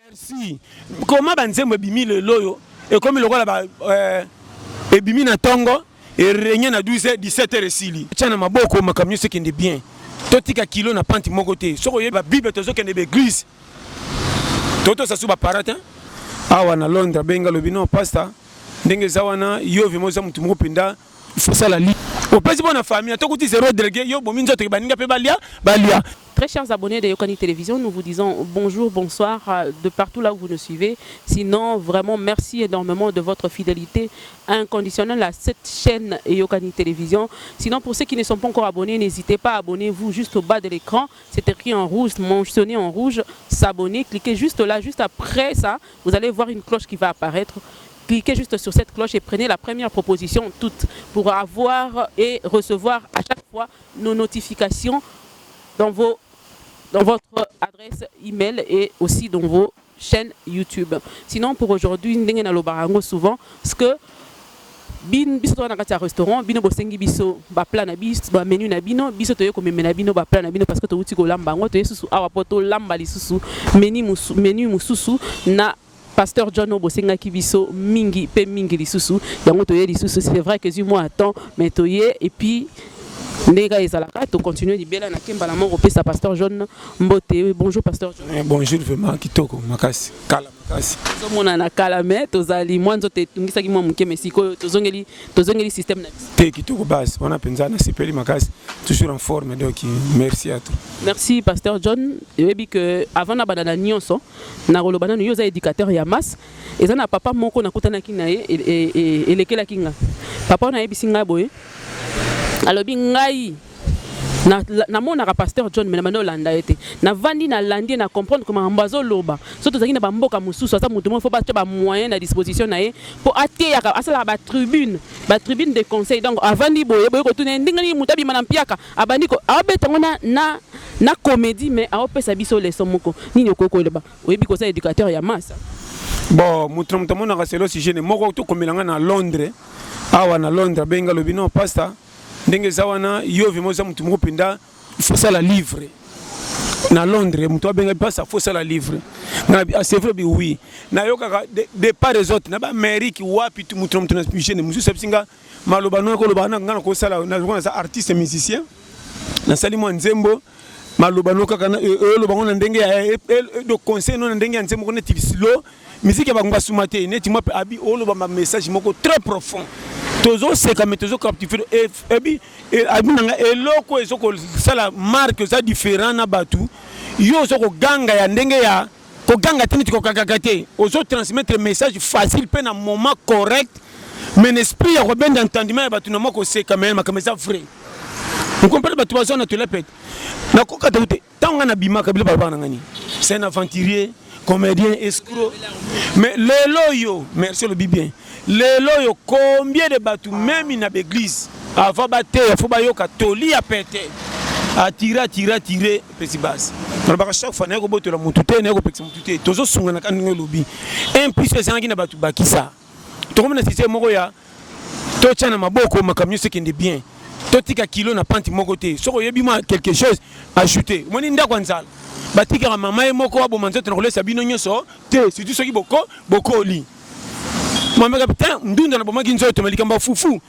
Merci. Comment banzembo bimi le loyo et comme le roi là et bimi na tongo et régner na 12 17 heures sili. Tiens na maboko makamyo ce qui est bien. Totika kilo na panti mon côté. Soko yeba bible tozo kende be église. Toto sa suba parata. Awa na Londres benga lobino pasta. Ndenge zawana yo vimoza mutu moko pinda. Il faut ça la li. Au pays bon na famille, to kuti zéro délégué yo bominzo to baninga pe balia. Très chers abonnés de Yokani Télévision, nous vous disons bonjour, bonsoir de partout là où vous nous suivez. Sinon, vraiment, merci énormément de votre fidélité inconditionnelle à cette chaîne Yokani Télévision. Sinon, pour ceux qui ne sont pas encore abonnés, n'hésitez pas à abonnez-vous juste au bas de l'écran. C'est écrit en rouge, mentionné en rouge, s'abonner. Cliquez juste là, juste après ça, vous allez voir une cloche qui va apparaître. Cliquez juste sur cette cloche et prenez la première proposition toute pour avoir et recevoir à chaque fois nos notifications dans votre adresse email et aussi dans vos chaînes YouTube. Sinon, pour aujourd'hui, nous avons souvent parce que biso to na kati restaurant bino bosengi biso ba plan na biso ba menu na bino biso to yeko memena bino ba plan na bino parce que to uti ko lamba ngo to yesusu awa poto lamba lisusu menu mususu na Pasteur John Obosenga Kibiso mingi pe mingi lisusu yango to ye lisusu. C'est vrai que du mois attend mais to ye et puis Nega ezalaka to continuer libela na kemba la mort au Pasteur John Mbote. Bonjour Pasteur John. Bonjour vraiment kitoko makasi kala makasi. Zo mona na kala mais tozali mwanzo te tungisa ki mwa muke mesiko tozongeli système na biso. Te kitoko base on a penza na sipeli makasi toujours en forme donc merci à toi. Merci Pasteur John. Et bien que avant na badana nyonso na rolobana no yoza éducateur ya masse eza na papa moko na kutana kinaye et lekela kinga. Papa na yebisinga boye. Alors bingai na mona ka Pasteur John mais na landa été na vandi na landi na comprendre comment mbazo loba surtout zaki na ba mboka mususu asa mutu mo faut pas ba moyen à disposition na ye pour ateya ka asala ba tribune de conseil donc avant ni boye ko tuna ndingani mutabi mana mpiaka abandi ko abetango na comédie mais a opesa biso leçon moko nini okoko leba oyebi ko sa éducateur ya massa bon mutu mona ka selo si jeune moko to komelanga na Londres awa na Londres benga lobino pasta. Ndenge zawana yo vimoza mutu moko pinda faut ça la livre na Londres mutu abenga pasa faut ça la livre na c'est vrai oui na yoka de part des autres na ba Amérique wapi tu mutu na jeune musu sepsinga malobano ko lobana ngana ko sala na zona za artiste musicien na salimo nzembo malobano kaka na lobango na ndenge de conseil no na ndenge ya nzembo ko neti slow musique ba ngba sumate neti mo abi loba ma message moko très profond. Tozo seka metozo captiver et abinanga eloko ezoko sala marque za différent na batu yo zoko ganga ya ndenge ya ko ganga tiniti ko kakakate ozo transmettre message facile pe na moment correct mais l'esprit ya robin d'entendement ya batu na moko seka mais makameza vrai vous comprenez batu bazo na telepet na ko kata ute tanga na bimaka bila baba ngani c'est un aventurier comédien escroc mais le loyo merci le bien. Le loyo combien de bateaux même in l'église avant battre il faut bayoka toli a péter a tirer petit basse on va chaque fois nego boto la mutute nego pexi mutute tozo sunga na kanngo lobi un plus c'est ça qui na batu bakisa to comme na système moko ya to tchana maboko makamyo ce qui est bien to tika kilo na panti moko te soko yebi moi quelque chose ajouter moni ndako nzala batika mama e moko abo manzeto na kolesa bino nyoso te surtout soki boko li. Mama capitaine ndunda na bomaki nzoto melikamba fufu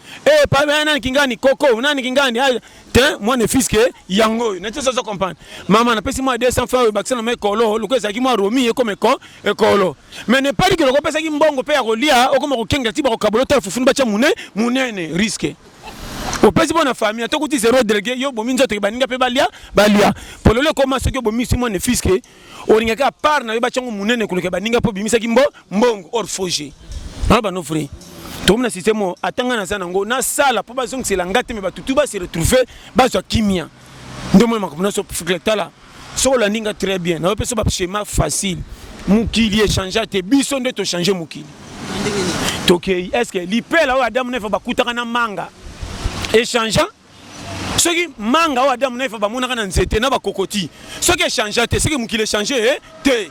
pa nani kingani koko nani kingani te moi ne fils que yango na tso so comprendre mama na pesi moi 200 francs bakisa na mekolo lokoza ki moi romi e comme ekolo mais ne pas dire que le pesa ki mbongo pe ya kolia okoma ko kenga ti ba ko kabolota fufu ba cha munene risque au pesi bona famille to kuti zéro délégué yo bomi nzoto ki baninga pe balia pour le comment ce que bomi si moi ne fils que oringa ka par na ba chango munene kuluka baninga po bimisa ki mbongo or foger. Alba no frère. Tout le système atanga na zanango na sala po bazong c'est langate mais batutu ba se retrouver ba zo kimia. Ndomo makomna so flecta là. So la ninga très bien. Na peso ba schéma facile. Mukili échanger te biso nde to changer mukili. Tokei est-ce que l'ipela o adam ne fa ba kutaka na manga. Échanger soki manga o adam ne fa ba monaka na nzete na ba kokoti. Soki échanger te soki mukili échanger te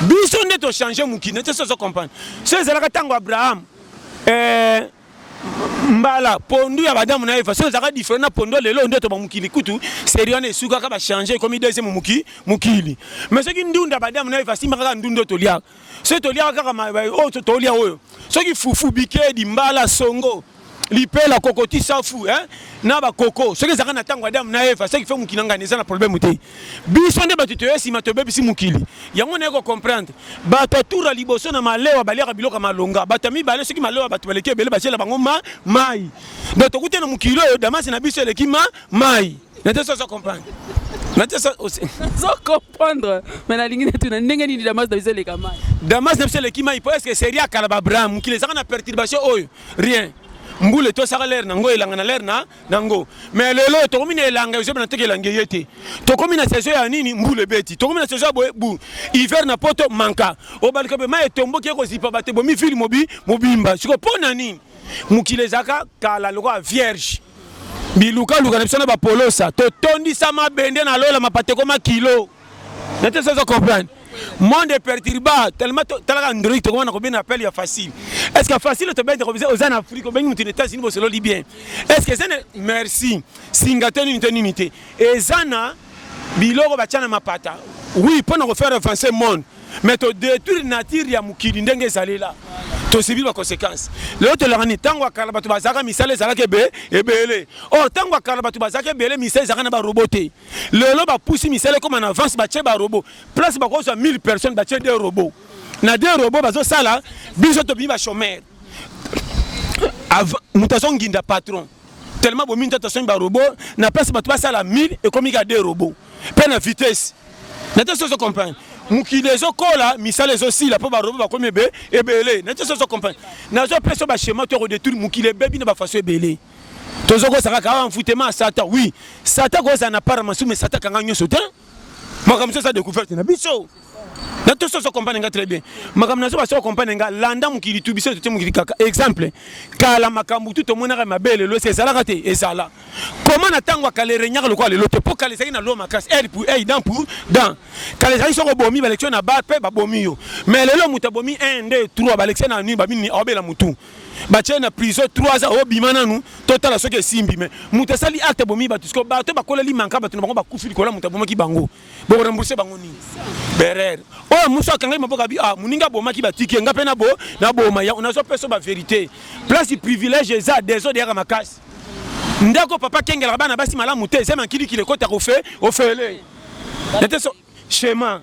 biso nde to changer mukili nte so comprendre so ezalaka tango Abraham mbala pondu ya badamu na Eva so zaka différent na pondo lelo ndoto ba mukili kutu sérieux ne suka ka ba changer comme deuxième mukili mais ce qui ndunda badamu na Eva simba ka ndundo to lia so to lia ka ma o to lia oyo so ki fufu bike di mbala songo lipela kokoti safu na ba koko so ki zaka na tango badamu na Eva so ki fait mukinanga neza na problème te biso nde batu to yesi matobe bisi mukili yango ne ko comprendre bato toura liboso na malewa baleka biloka malonga bato mi bale soki malewa bato baleke bele bachela bango mai donc tokute na mukilo Damas na biso eleki mai na te so comprendre na te so comprendre mais la ligne tu na ndenge ni Damas na biso eleka mai Damas na biso eleki mai parce que c'est kala ba bram mukile zaka na perturbation oyo rien mbule to saka l'air nango elanga na l'air nango mais lelo to komina elanga yo na teke elanga yete to komina saison ya nini mbule beti to komina saison bu hiver na poto manka o balika be mai tombo ke ko zipa bate bo mi film mobimba siko pona nini mukile zaka kala loko vierge biluka luka na bisona ba polosa to tondi sama bende na lola mapate koma kilo na te ça comprendre monde perturba tellement talaka Android to comment on bien appelle ya facile est-ce que facile to bien de aux en Afrique ben nous États-Unis bo selo libyen est-ce que c'est merci singatoni unité et zana biloko bachana mapata oui pour nous faire avancer monde mais to détruire nature ya mukili ndenge zalela to subir les conséquences l'autre la rani tango kala batu bazaka misale zalaka ebele oh tango kala batu bazaka ebele misale zaka na ba roboter lelo ba poussi misale comme en avance ba ba robot place ba ko 1000 personnes ba des robots na des robots bazo sala biso to bi ba chômeur mutation nginda patron tellement bo minta to ba robot na place batu ba sala 1000 et comme il y a des robots peine vitesse na te so comprendre mukile zo kola misale zo sila po ba robo ba komi ebele na te so comprendre na zo peso ba schéma to redétruire mukile bebi na ba façon ebele to zo ko saka ka envoûtement satan oui satan ko za na paramasu mais satan kanga nyoso te makam ça découverte na biso na te so comprendre nga très bien makam na zo ba so comprendre nga landa mukili tu biso te mukili kaka exemple kala makambu tout mona ka mabele lo c'est ça la te et ça là comment na tango kale renyaka le quoi le lote pour kale na lo makas air pour air dans pour dans kale ça so bomi ba lection na ba pe ba bomi yo mais le lo muta bomi 1 2 3 ba lection na ni ba bini obela mutu ba na prison 3 ans obimana nu total so ke simbi mais muta sali acte bomi ba tusko ba to ba kola li manka ba to ba kufi ko la muta bomi ki bango bo rembourser bango ni berer oh muso kanga maboka bi muninga boma ki ba tiki nga pe na boma ya on a so peso ba vérité place privilège za des autres ya makasi ndako papa kengela bana basi malamu te sema kili kile kota ko fait ofele n'était so schéma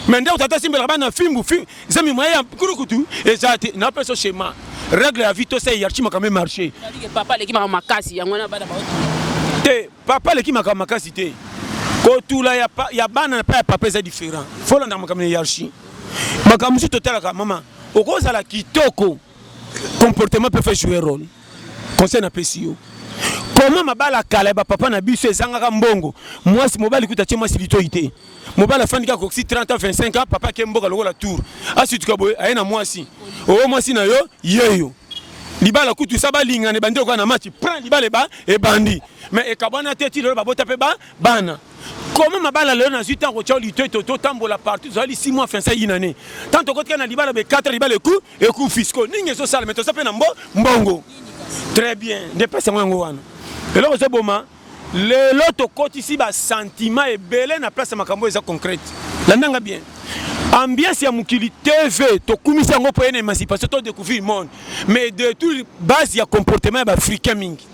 mais ndako tata simbela bana fimbu zami moya kurukutu ezate na peso schéma règle ya vie to c'est hiérarchie quand même marché papa leki makasi yangona bana ba te papa leki makasi te ko tula ya bana pa papa c'est différent faut la ndama comme hiérarchie makamusu total ka mama okoza la kitoko comportement peut faire jouer rôle conseil na pesio comment mabala kala ba papa na biso ezanga mbongo moi si mobali kuta moi si litoité mobala fandika ko 30 ans 25 ans papa kemboka lokola tour ensuite ka boye ayena moi si moi si na yo yeyo libala kutu saba linga ne bandi ko na match prend libala ba e bandi mais e kabana teti le ba bota pe ba bana comment mabala le na 8 ans ko litoité to tambola partout zali 6 mois fin ça une année tant ko na libala be 4 libala e coup fisco ninge so sala mais to ça pe na mbongo très bien dépasse ngo wana et là c'est boma le loto côté ici ba sentiment et belé na place makambo eza concrète la nanga bien ambiance ya mukili TV to kumisa ngo po ene émancipation to découvrir monde mais de tout base ya comportement ba africain mingi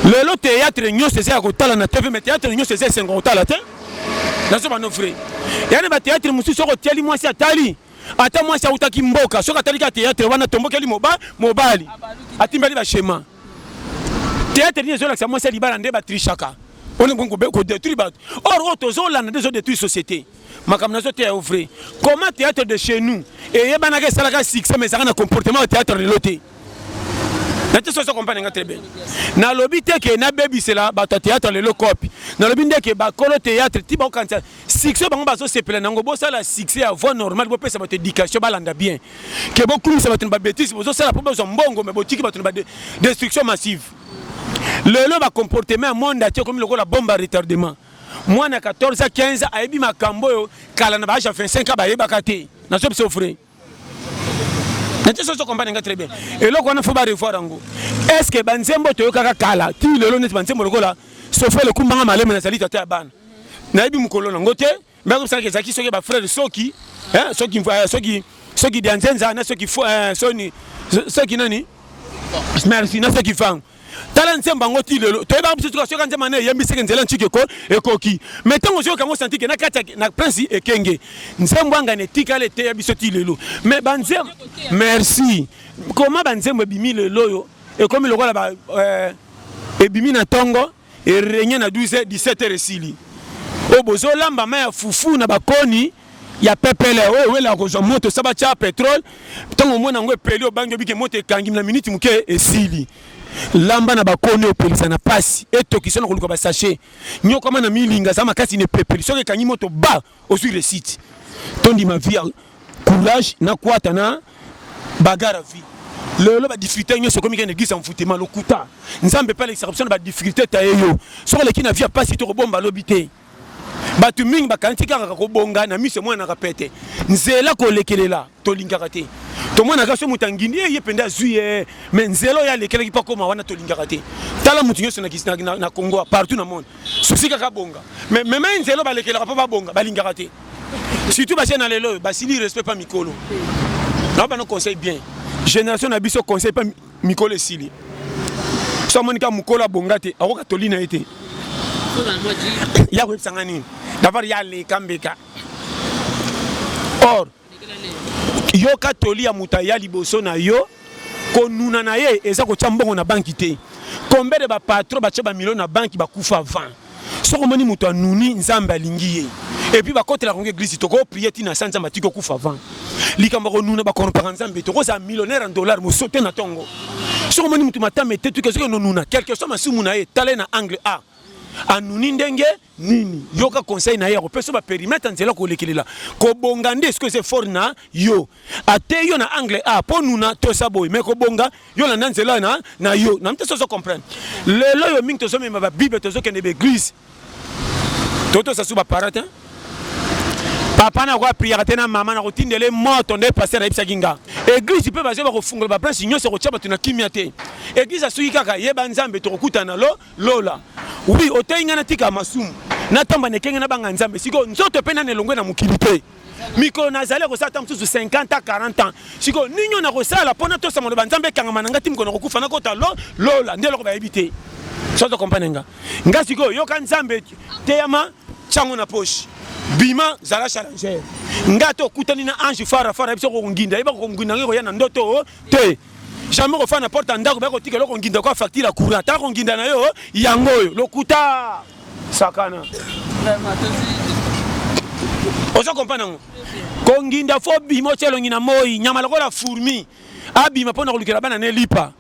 le loto théâtre nyo c'est ça ko tala na TV mais théâtre nyo c'est ça ngo tala te na so ba no frère yana ba théâtre musu so ko tiali moi si atali ata moi si utaki mboka so ka tali ka théâtre wana tombokeli mobali atimbali ba schéma théâtre ni zola moi c'est libala nde ba trichaka on est ko détruire ba or auto zola na des autres détruire société makam na zo te offrir comment théâtre de chez nous et yebana ke salaka succès mais ça na comportement au théâtre de l'autre na te so comprendre très bien na lobby te ke na baby c'est là ba théâtre le copie na lobby ndeke ba kolo théâtre ti ba kanza succès bango ba so sepela nango bo sala succès à voix normale bo pesa votre éducation ba landa bien ke beaucoup ça va te ba bêtise bo so sala pour besoin mbongo mais bo tiki ba te ba destruction massive le ba comportement monde atie comme le la bombe à retardement moi na 14 à 15 aibi makambo yo kala na ba ja 25 ba yeba kate na so offrir Nete so comprendre très bien. Et là on a faut pas revoir ngo. Est-ce que banzembo to yoka kala ti lelo net banzembo lokola so fait le kumbanga maleme na sali tata ya bana. Na yebi mukolo na ngote, mais comme ça que zaki soki ba frère soki, hein, soki dianzenza na soki soki nani? Merci na soki fang. Tala nzemba ngoti lelo to yeba biso tuka soka nzemba na yembi seke nzela nchike ko ekoki metango zo kango santi ke na kata na prince ekenge nzembo anga ne tikale te ya biso ti lelo mais banzem merci comment banzembo bimi lelo yo e comme lokola ba ebimi na tongo e renye na 12h 17h esili o bozo lamba ma ya fufu na bakoni ya pepele we la ko zo moto sabacha pétrole tongo mona ngo epeli o bangi bike moto ekangi na minute muke esili lamba na bakone opelisa na pasi etokisa na koluka ba sachet nyoko kama na milinga za makasi ne pepeli soki kanyi moto ba osui le site tondi ma vie courage na kwata na bagara vie lelo ba difficulté nyoso komi kene gisa mfutema lokuta nzambe pa l'exception ba difficulté ta yo soki le kina vie pasi to bomba lobité batu mingi bakantika ko bonga na mise mwana kapete nzela ko lekelela to lingaka te to mwana ka so mutangindi ye penda zuye mais nzelo ya lekela ki pa koma wana to lingaka te tala mutu nyoso na Congo partout na monde souci ka bonga mais même nzelo ba lekela pa bonga ba lingaka te surtout ba na lelo ba sili respect pas mikolo na ba no conseil bien génération na biso conseil pas mikolo sili so monika mukolo bonga te akoka tolina ete ya ko sangani d'abord ya le kambeka or yo katoli ya mutaya liboso na yo konuna na ye eza ko chambongo na banki te combien de ba patron ba tshaba million na banki ba kufa 20 soko moni mutu anuni nzambe alingi ye et puis ba côté la église to ko prier tina sanza matiko kufa 20 likamba ko nuna ba kono pa nzambe to ko za millionnaire en dollars mo sauter na tongo soko moni mutu matame te tu ke soko nuna quelque chose masumu na ye tale na angle A anuni ndenge nini yoka conseil na yero peso ba périmètre nzela ko lekelela ko bonga nde est-ce que c'est fort na yo ate yo na angle A po nuna to saboy mais ko bonga yo na nzela na yo na mte so comprendre lelo yo mingi to so mema ba bible to so kende be église toto sa suba parata papa na kwa prière tena mama na kotindele moto nde passer na ibisa kinga église peut bazo ba kofungola ba prince nyose ko tshaba tuna kimia te église asuki kaka yeba nzambe to kokutana lola oui otenga na tika masumu na tamba nekenga na banga nzambe siko nzoto pena ne longwe na mukili te mikolo nazale ko sata msusu 50 à 40 ans siko ninyo na ko sala pona to samono banzambe kanga mananga timko na kokufa na kota lola ndelo ko ba ebite so to kompanenga nga siko yo kan nzambe te yama chango na poche bima zala challenger ngato kutani na ange fara biso ko nginda iba ko nginda ngiko ya na ndoto te jamais ko fana porte ndako ba ko tika loko nginda ko facture courant ta ko nginda na yo yango yo lokuta sakana ozo comprendre ko nginda fo bima chelo ngina moyi nyama loko la fourmi abima pona ko lukela bana ne lipa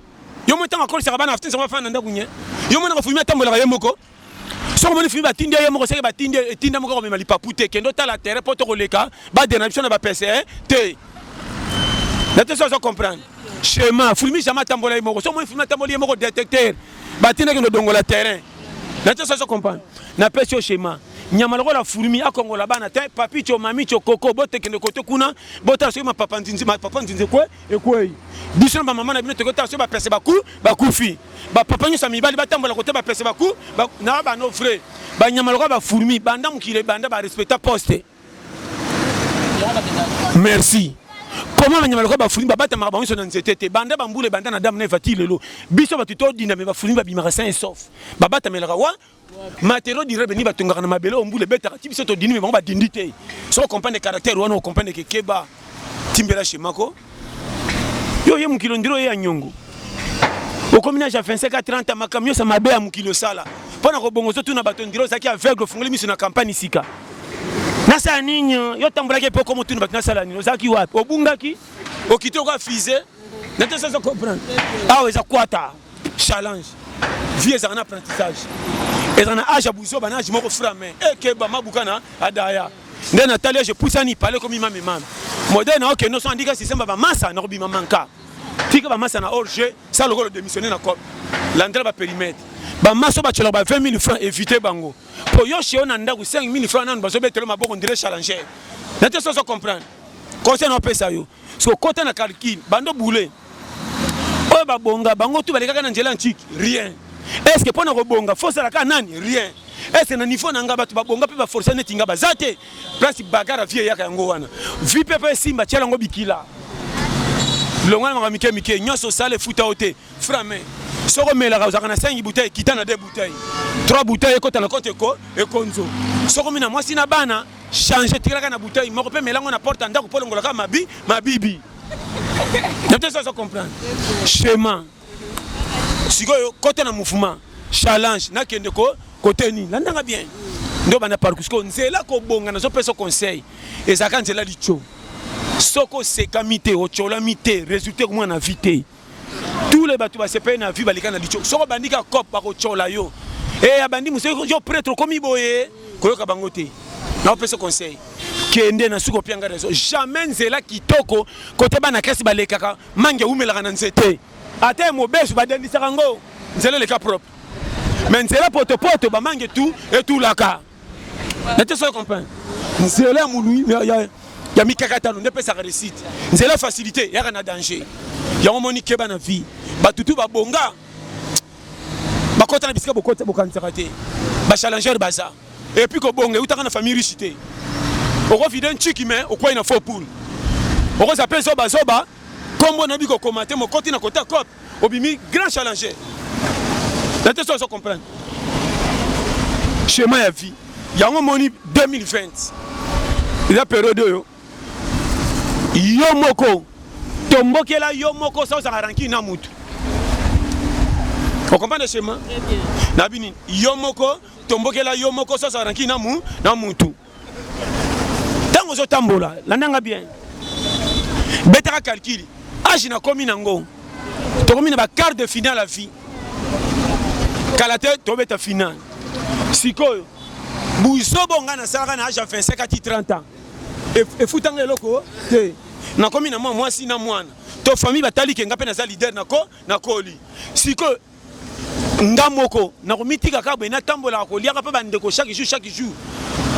yo motanga ko saka bana aftin sama fana ndako nye yo mona ko fourmi atambola ye moko soko moni fimi batinde ye moko seke batinde tinda moko ko mema lipapute kendo tala terre poto ko leka ba dénation na ba PC te na te so comprendre schéma fimi jamais tambola ye moko so moni fimi tambola ye moko détecteur batinda kendo dongola terrain na te so comprendre na pesi schéma nyama loko la furumi akongola bana te papi cho mami cho koko bote kende kote kuna bota so ma papa nzinze kwe ekwe biso ba mama na bino te kota so ba pese baku fi ba papa nyo sami bali batambola kote ba pese baku na ba no frère ba nyama loko ba furumi banda mukile banda ba respecta poste merci comment ba nyama loko ba furumi ba bata ma bango so na nzete te banda ba mbule banda na dame na fatile lo biso ba tuto dina me ba furumi ba bimaka sain sauf ba bata melaka wa matériaux dire beni batunga na mabelo ombule betaka ti biso to dini me bango ba dindite so comprendre caractère wana o comprendre que keba timbela chez mako yo ye mukilo ndiro ye anyongo au communage à 25 à 30 makamio sa mabe ya mukilo sala pona ko bongo so tuna bato ndiro saki aveugle fungoli miso na campagne sika nasa ninyo yo tambola ke poko mutuna bakina sala nino saki wapi obungaki okito ko fize na te so comprendre ah eza kwata challenge vie za na apprentissage ezana aja buzo bana jimo ko frame ke ba mabukana adaya nde Natalia je pousse ani parler comme imam moderne OK no so andika système ba massa na robima manka tika ba massa na orge ça le démissionner na comme l'endroit ba périmètre ba massa ba tshela ba 20 000 francs éviter bango po yo chez on anda ku 5 000 francs na bazo betelo maboko ndire challenger na te so comprendre conseil na pesa yo so côté na calcul bando boulé oyo babonga bango tu balekaka na nzela antike rien est-ce que pona ko bonga force la ka nani rien est-ce que na niveau na nga batu babonga pe ba forcer neti nga bazate place bagara vie yaka yango wana vie pepe simba tiela ngo bikila longwana ma mike mike nyoso sale futa ote frame soko mela ka uzaka na 5 bouteilles kita na 2 bouteilles 3 bouteilles ko tala kote ko e konzo soko mina mwasi na bana changer tiraka na bouteille moko pe melango na porte ndako polongola ka mabibi n'était ça comprendre chemin sikoyo kote na mouvement challenge na kende ko côté ni landanga bien ndo bana parcours ko nzela ko bonga na zo peso conseil ezaka nzela licho soko sekamite ocholamite résultat ko na vite tous les bateaux se paye na vie balika na licho soko bandika cop ba ko chola yo et abandi museko yo prêtre komi boye koyoka bangote na peso conseil kende na suko pianga rezo jamais nzela kitoko côté bana kasi balekaka mange umelaka na nzete ate mo besu badendisa kango nzela le cas propre mais nzela poto ba mange tout et tout la ka n'était ça comprendre nzela mulu ya mikakata no pesa réussite nzela facilité ya na danger ya moni keba na vie batutu ba bonga ba kota na bisika bokota bokantsakate ba challenger baza et puis ko bonga utaka na famille richité oko fidèle chiki mais okwa ina faux poule oko s'appelle zoba kombo na biko komate mo koti na kota cop obimi grand challenger n'était ça comprendre chemin ya vie yango moni 2020 la période yo moko tombokela yo moko ça ranki na mutu on comprend le chemin na bini yo moko tombokela yo moko ça ranki na mutu tango zo tambola landanga bien betaka calcul age na komi nango to komi na ba quart de finale la vie kalate to beta finale sikoyo buzobo ngana sala na age 25 à 30 ans et futanga eloko te na komi na moi si na mwana to famille batali ke ngape na za leader na koli siko ngamoko na komitika ka bena tambola ko liaka pa bandeko chaque jour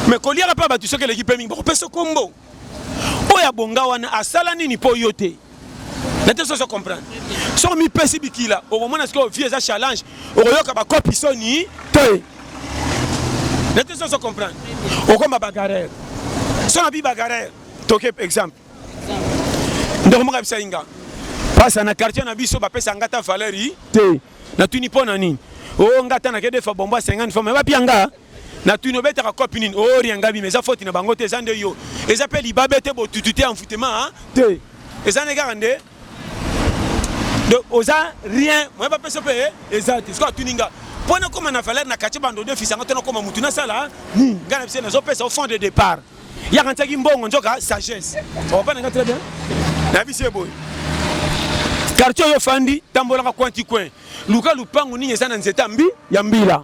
mais ko liaka pa batu soke l'équipe mingi ko peso kombo oya bonga wana asala nini po yote n'était ça comprendre so mi pesi bikila au moment est-ce que vie za challenge o yoka ba copie soni te n'était ça comprendre o comme bagarre so na bi bagarre toke exemple ndoko maka bisa inga pasa na quartier na biso ba pesa ngata Valérie te na tuni pona nini o ngata na kede fa bomba 50 fois mais ba pianga na tuni obeta ka copine nini o rianga bi mais ça faute na bango te zande yo et ça appelle ibabete bo tututé en foutement te et ça ne garande de oza rien moi ba pesa pe exact ce que tuninga pona comme na Valérie na quartier bando de fils ngata na comme mutu na sala ni ngana bisa na zo pesa au fond de départ ya kantaki mbongo njoka sagesse on va pas très bien na bise boy quartier yo fandi tambola ka kwanti coin luka lupangu ninye sana nzeta mbi ya mbila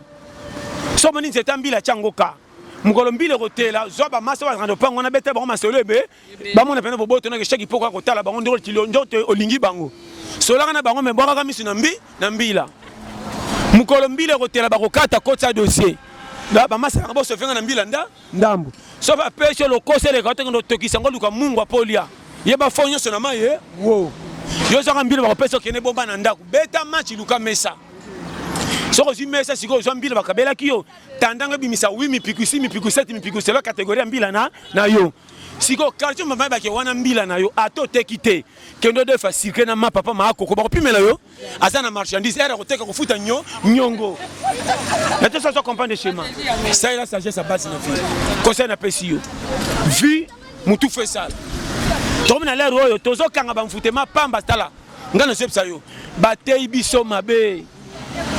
somo ni nzeta mbila changoka mukolo mbile rotela zoba masa wa rando pango na bete ba masolebe ba mona pena boboto na ke shaki poko ko tala bango ndiro tilonjo te olingi bango solanga na bango me boka ka misu na mbila mukolo mbile rotela ba kokata kota dossier la ba masa ba so fenga na mbila ndambu so ba pecho lo kosele ka tengo tokisa ngo luka mungu apolia yeba fonyo sona maye wo yo saka mbila ba peso kene bomba na ndako beta match luka mesa soko si mesa siko zo mbila bakabela kiyo tandanga bimisa 8 mipiku 6 mipiku 7 mipiku c'est la catégorie mbila na yo siko quartier mama ba ke wana mbila na yo ato tekite kendo de facile na ma papa ma akoko ba kopimela yo azana marchandise era koteka kofuta nyongo na tout ça comprendre schéma ça la sagesse à base na vie conseil na pesi yo vie mutu fait ça tomi na lero oyo tozokanga bamfutema pamba tala ngana sepsa yo batei biso mabe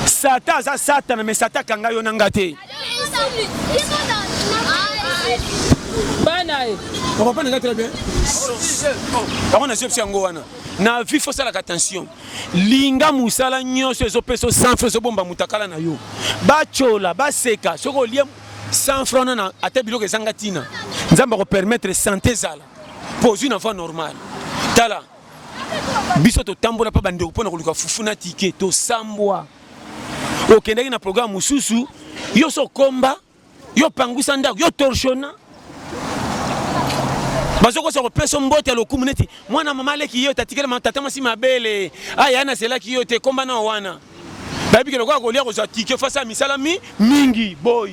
sata za satana mais sata kanga yo nanga te bana on va pas nanga très bien on a sepsa ngo wana na vie faut ça la attention linga musala nyonso ezopeso sans frais bomba mutakala na yo bachola baseka soko lie sans francs na ate biloko ezanga tina nzamba ko permettre santé zala pose une enfant normal tala biso to tambola pa bande ko na koluka fufuna ticket to sambwa okendeki na programme mususu yo so komba yo pangusa ndako yo torchona bazoko so peso mbote lokumu neti mwana mama leki yo tatikela matata masi mabele ayana sela ki yo te komba na wana babi ke lokwa ko lia ko za tike face à misala mingi boy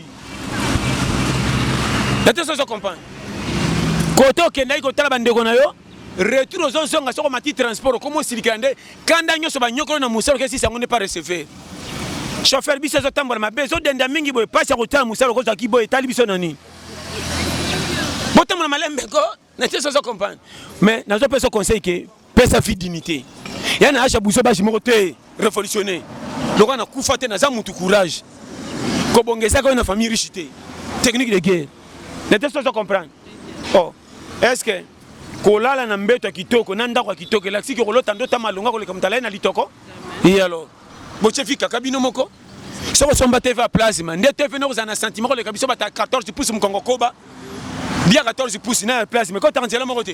tete so comprendre koto okenda ko tala bandeko na yo retour aux zonga soko mati transport comme silikande kanda nyoso ba nyokolo na musalo ke si sango ne pas recevoir chauffeur biso zo tambola mabe zo denda mingi boy passe ko tala musalo ko za ki boy tali biso nani botamona malembe ko na tete so comprendre mais nazo peso conseil que pesa fi dignité yana acha buso ba jimoko te révolutionner lokwa na kufa te na za mutu courage ko bongesa ko na famille riche te technique de guerre na tete so comprendre oh est-ce que kolala na mbeto kitoko na ndako kitoko la siki kolota ndota malonga koleka mutala na litoko et alors boche fika kabino moko so somba TV à place man ndete TV no za na sentiment koleka biso bata 14 pouces mkongo koba bien 14 pouces na place mais quand tu rentres là moko te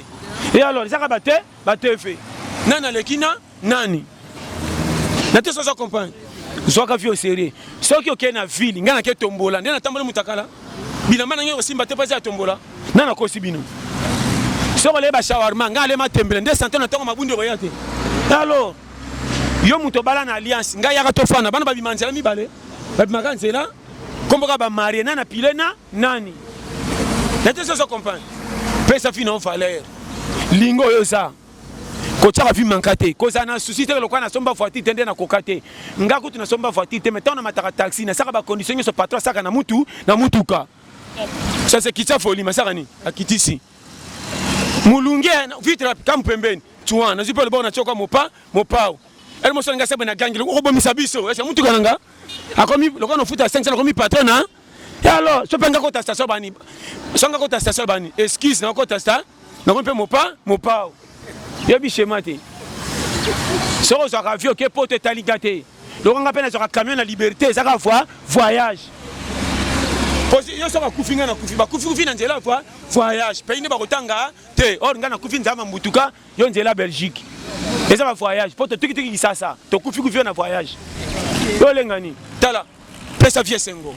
et alors ça ka bate fait nana lekina nani na te so comprendre zoka vie au sérieux soki ok na ville ngana ke tombola ndena tambola mutakala bilamba na ngi osimba te pesa tombola nana ko sibino soko leba shawarma ngale matembele nde santé na tongo mabundi royate alors yo muto bala na alliance nga yaka to fana bana babimanzela mibale babimaka nzela komboka ba marié na pilena nani nete so comprendre pesa fina en valeur lingo yo za ko tshaka vi mankate ko za na souci te lokwa na somba voiture tende na kokate nga kutu na somba voiture te metona mataka taxi na saka ba condition so patron saka na mutuka ça c'est kitsa folie masaka ni akitisi mulunge vitra kam pembeni tuana zipo le bona choka mopao elle mo songa sebe na gangi ko bomisa biso esa mutu kananga akomi lokwa no futa 500 akomi patron hein et alors so penga ko ta station bani songa ko ta station bani excuse na ko ta sta na ko pe mopao yebi chemate so so ka vio ke pote taligate lokwa ngapena so ka camion la liberté ça ka voyage yo soka kufinga na kufi ba kufi na nzela voyage pays ne ba kotanga te or ngana kufi nzama mbutuka yo nzela Belgique eza ba voyage poto tiki kisasa to kufi na voyage yo lengani tala pesa vie sengo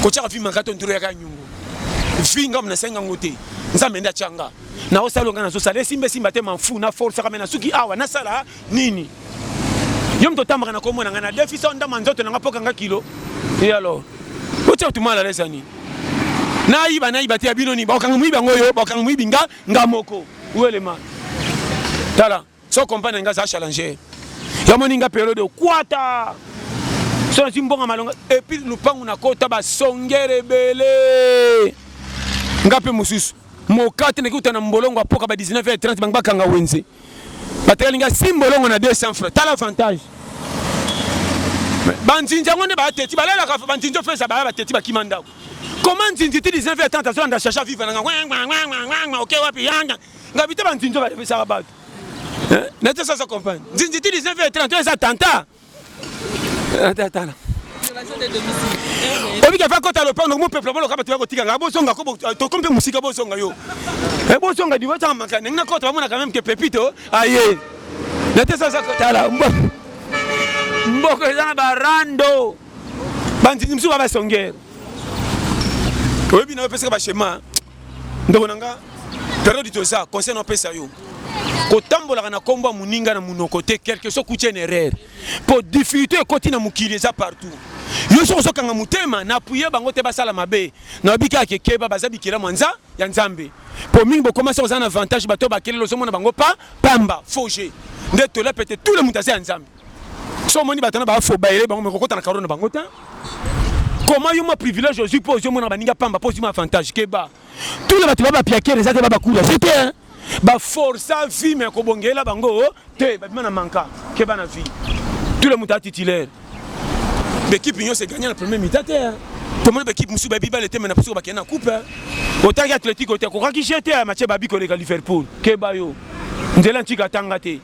ko tshaka vi mangato ndiro ya kanyungu vinga mna senga ngote nzambe nda changa na osalonga na so sale simba te manfu na force kamena suki awa na sala nini yo mto tamaka na komona ngana defisa nda manzoto na ngapoka nga kilo et alors ocha tu mala lesani na iba te abino ni ba kanga muiba ngoyo ba kanga muibinga ngamoko uele ma tala so compagnie nga za challenger ya moninga période kwata so simbonga malonga et puis lupangu na kota ba songere belé ngape mususu mokate ne kuta na mbolongo apoka ba 19h30 bangba kanga wenze batelinga simbolongo na 200 francs tala avantage banzinja ngone ba teti balela ka banzinjo fesa ba teti ba kimanda comment nzinji ti 19h30 so anda chercher vivre nga ok wapi yanga ngabite banzinjo ba fesa ba nete ça comprendre nzinji ti 19h30 eza tanta tata obi ka fa kota lo pano mo peuple bolo ka ba ko tika ngabo songa ko to kompe musika bo songa yo bo songa di wata makane ngna kota ba mona quand même que pepito aye nete ça tala mboko eza barando banzinji msuba ba songera oyebi na pesa ba shema ndoko nanga période to ça concernant pesa yo kotambola na komba muninga na munoko te quelque chose coûte une erreur pour difficulté côté na mukili za partout yo so kanga mutema na puye bango te basala mabe na bika kekeba bazabi kila mwanza ya nzambe pour mingi bo commencer aux avantage bato ba kelelo so mona bango pamba fauger ndeto la peut-être tout le monde ya nzambe so moni batana ba fo baile bango me kokota na karona bango ta comment yo ma privilège aujourd'hui pour yo mona baninga pamba pour ma avantage keba tout le bato ba piaker les ate ba kula c'était ba force vie mais ko bongela bango te ba bimana manka keba na vie tout le monde titulaire l'équipe union s'est gagné la première mi-temps tout le monde l'équipe musu ba biba le te mena pour ba kena coupe otaki athlétique ote ko kaki jete match ba biko le Liverpool keba yo nzela ntika tanga te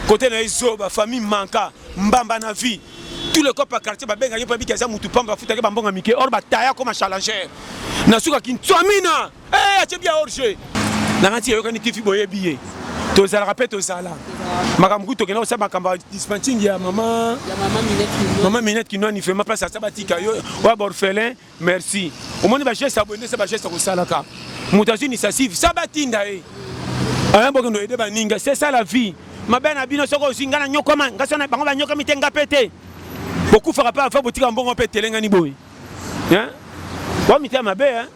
côté na iso ba famille manka mbamba na vie tout le corps quartier ba benga yepa bika za mutu pamba futa ke bambonga mike or ba taya comme challenger na suka kintswamina ache bia orge na ngati yo kani tifi boye biye to za rappel to za la makambu to kena sa makamba dispensing ya mama minette qui non ni fait ma place à sabatika yo wa orphelin merci au monde ba geste abonné ça ba geste ko salaka mutazini sa siv sabatinda C'est ça la vie. Ma belle a bien soko zingana nyokoma ngasona bango ba nyoka mitenga pété. Beaucoup fera pas faire boutique en bon pété lengani boy. Hein? Wa mité ma belle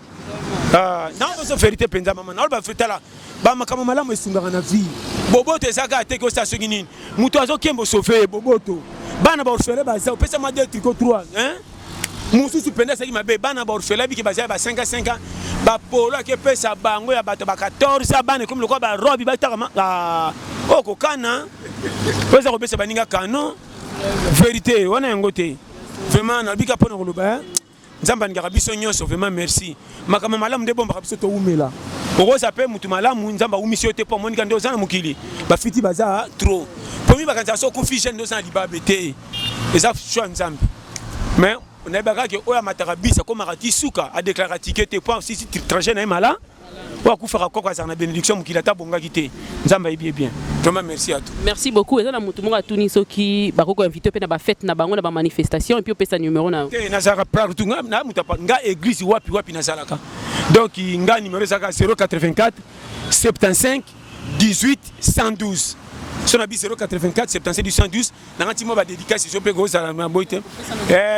hein. Non, c'est vérité penza maman. On va faire là. Ba makama malamu esungaka na vie. Boboto ezaka te ko station nini. Muto azo kembo sauver boboto. Bana ba orfele ba za pesa ma 2 tricot 3, hein? Mususu penda saki mabe bana ba orfele bi ke ba za ba 5 à 5 ans. Ba polo ke pesa bango ya bato ba 14 bana comme le quoi ba robi ba taka oh kokana. Pesa ko pesa baninga kano. Vérité, wana yangote. Vraiment na bika pona koloba. Nzamba ngaka biso nyonso vraiment merci. Makama malamu de bomba biso to umela. Oko sape mutu malamu nzamba umisio te po monika ndo zana mukili. Ba fiti baza trop. Pomi bakanza so confusion ndo zana libabe te. Eza choix nzamba. Mais on a baga que oya matarabisa ko marati suka a déclaré ticket te point si trajet na mala. Wa ku fera kokwa zana bénédiction mukila ta bonga kité. Nzamba est bien. Vraiment merci à toi. Merci beaucoup. Et là mutu monga tuniso ki bakoko invité pe na ba fête na bango na ba manifestation et puis pesa numéro na. Nazara partout na mutapa nga église wapi nazalaka. Donc nga numéro zaka 084 75 18 112. Son habit 084 75 18 112 na ngati mo ba dédicace so pe go za na boite.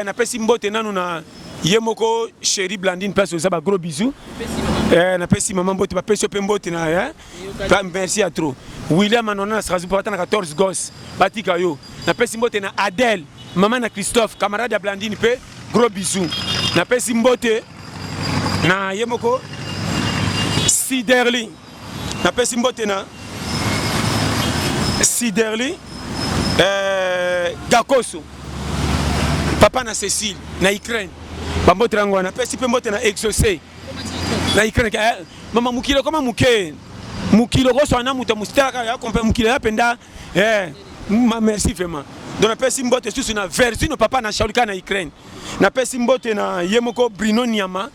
Na pesi mbote nanu na Yemoko chérie Blandine place aux ba gros bisous. Na pesi maman mbote ba pesi pe mbote na merci à trop. William Anona Strasbourg na 14 gosses. Batika yo. Na pesi mbote na Adèle, maman na Christophe, camarade de Blandine pe gros bisous. Na pesi mbote na Yemoko Siderli. Na pesi mbote na Siderli Gakoso. Papa na Cécile na Ukraine. Bambote rango na pesi pe mbote na Exaucé. Na Ukraine mama mukilo kama muke. Mukilo ko so na muta mustaka ya kompe mukilo ya penda merci vraiment. Donc na pesi mbote sous na version papa na Shaulika na Ukraine. Na pesi mbote na Yemoko Bruno Niama,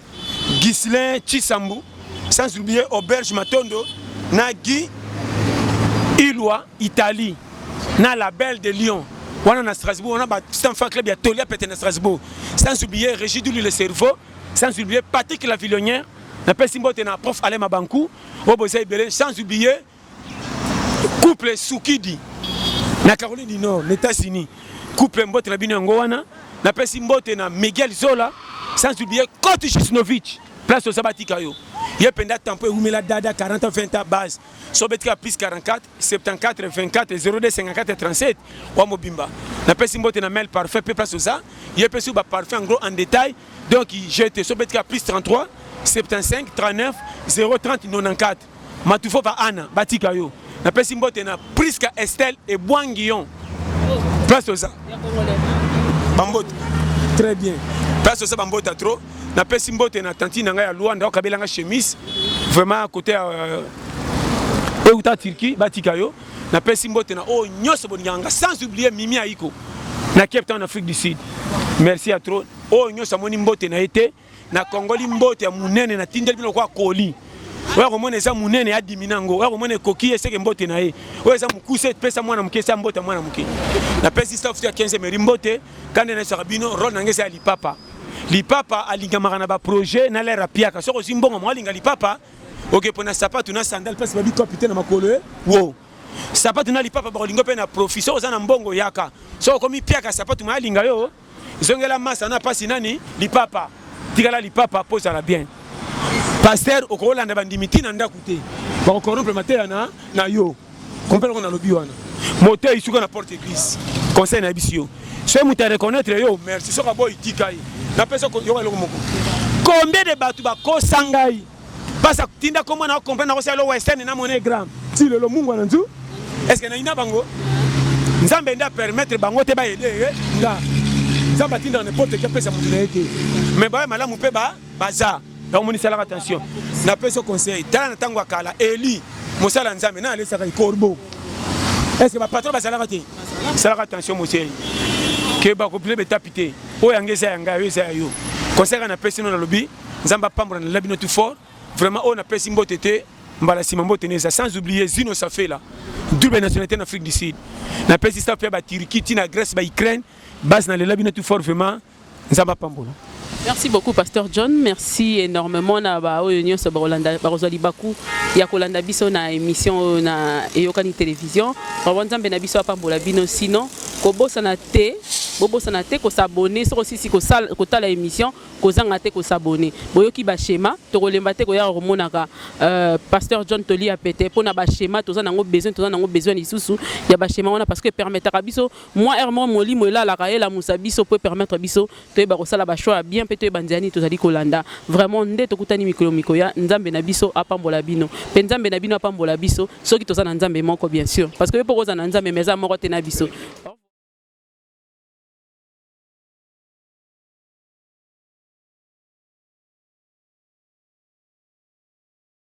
Ghislain Chisambu, sans oublier Auberge Matondo, na Guy Ilwa Italie, na la Belle de Lyon. On a Strasbourg, on a un fan club, il y a Tolia Pété à Strasbourg. Sans oublier Régis Douli le cerveau, sans oublier Patrick la Villonnière, na pesi mbote na prof Alain Mabankou, Obosei Belé, sans oublier couple Soukidi, na Caroline du Nord, les États-Unis, couple mbote na bino ngowana, na pesi mbote na Miguel Zola, sans oublier Kote Jisnovic, place au Sabatika yo. Il y a penda tempo umela dada 40 20 à base. Sobetka plus 44 74 24 02 54 37 wa mobimba. Na pesi mbote na mail parfait pe place ça. Il y a pesi ba parfait en gros en détail. Donc il jette Sobetka plus 33 75 39 030 94. Matufo va Anna Batika yo. Na pesi mbote na Priska Estelle et Boanguillon. Place ça. Bambote. Très bien. Place ça bambote trop. Na pesi mbote na tanti na ngai ya Luanda okabela nga chemise vraiment à côté Euta Turquie Batika yo. Na pesi mbote na o nyoso boninganga sans oublier Mimi Aiko na Cape Town Afrique du Sud. Merci à trop. O nyoso moni mbote na été na Congoli mbote ya munene na tindeli bino kwa koli. Oya komona eza munene ya diminango. Oya komona koki eseke mbote na ye. Oya eza mukuse pesa mwana mukesa mbote mwana muke. Na pesi staff ya 15 meri mbote kande na sarabino rôle nangesa ya lipapa. Lipapa alingamaka na ba projet na lera piaka soko zimbongo mo alinga lipapa oke pona sapatu na sandal pesa babi capitaine na makolo wo sapatu na lipapa ba lingo pe na professeur za na mbongo yaka soko komi piaka sapatu ma alinga yo zongela masa na pasi nani lipapa tikala lipapa posa la bien pasteur okolanda bandimiti na ndakute ba corrompre mater na yo comprendre qu'on a lobi wana moteur isuka na porte église conseil na bisio so muta reconnaître yo merci soko boy tikai. Combien de bateaux bako sangai parce que tinda comment na comprendre na le western na monnaie gram si le mungu na nzu est-ce que na ina bango nzambe nda permettre bango te ba aider nga nzamba tinda n'importe quel pesa mutu na été mais ba malamu pe ba baza donc moni sala attention na peso conseil tala na tango akala Eli mosala nzambe na alesa ka corbeau est-ce que ba patron ba sala attention monsieur que ba couple be tapité o yangeza yanga yo za yo conseil na pesi no na lobi nzamba pambra na labino tout fort vraiment on a pesi mbote te mbala sima mbote neza sans oublier Zino Safela double nationalité en Afrique du Sud na pesi staff ya ba Turquie tina Grèce ba Ukraine base na le labino tout fort vraiment nzamba pambra Merci beaucoup, Pasteur John. Merci énormément na ba Union Sobolanda Barozali Baku ya kolanda biso na émission na Eyokani télévision. Rawanzambe na biso apambola bino sinon kobosa na te ko s'abonner so aussi ko la émission ko zanga te ko s'abonner. Boyoki ba schéma to kolemba te ko ya romonaka Pasteur John Toli a pété pour na ba schéma to za nango besoin lisusu ya ba schéma on parce que permettra biso moi hermo moli mola la kaela musabiso peut permettre biso to ba ko sala ba choix bien pété bandiani to zali kolanda vraiment nde to kutani mikolo ya nzambe na biso apambola bino pe nzambe na bino apambola biso soki to za na nzambe moko bien sûr parce que pour ko za na nzambe meza moko te na biso.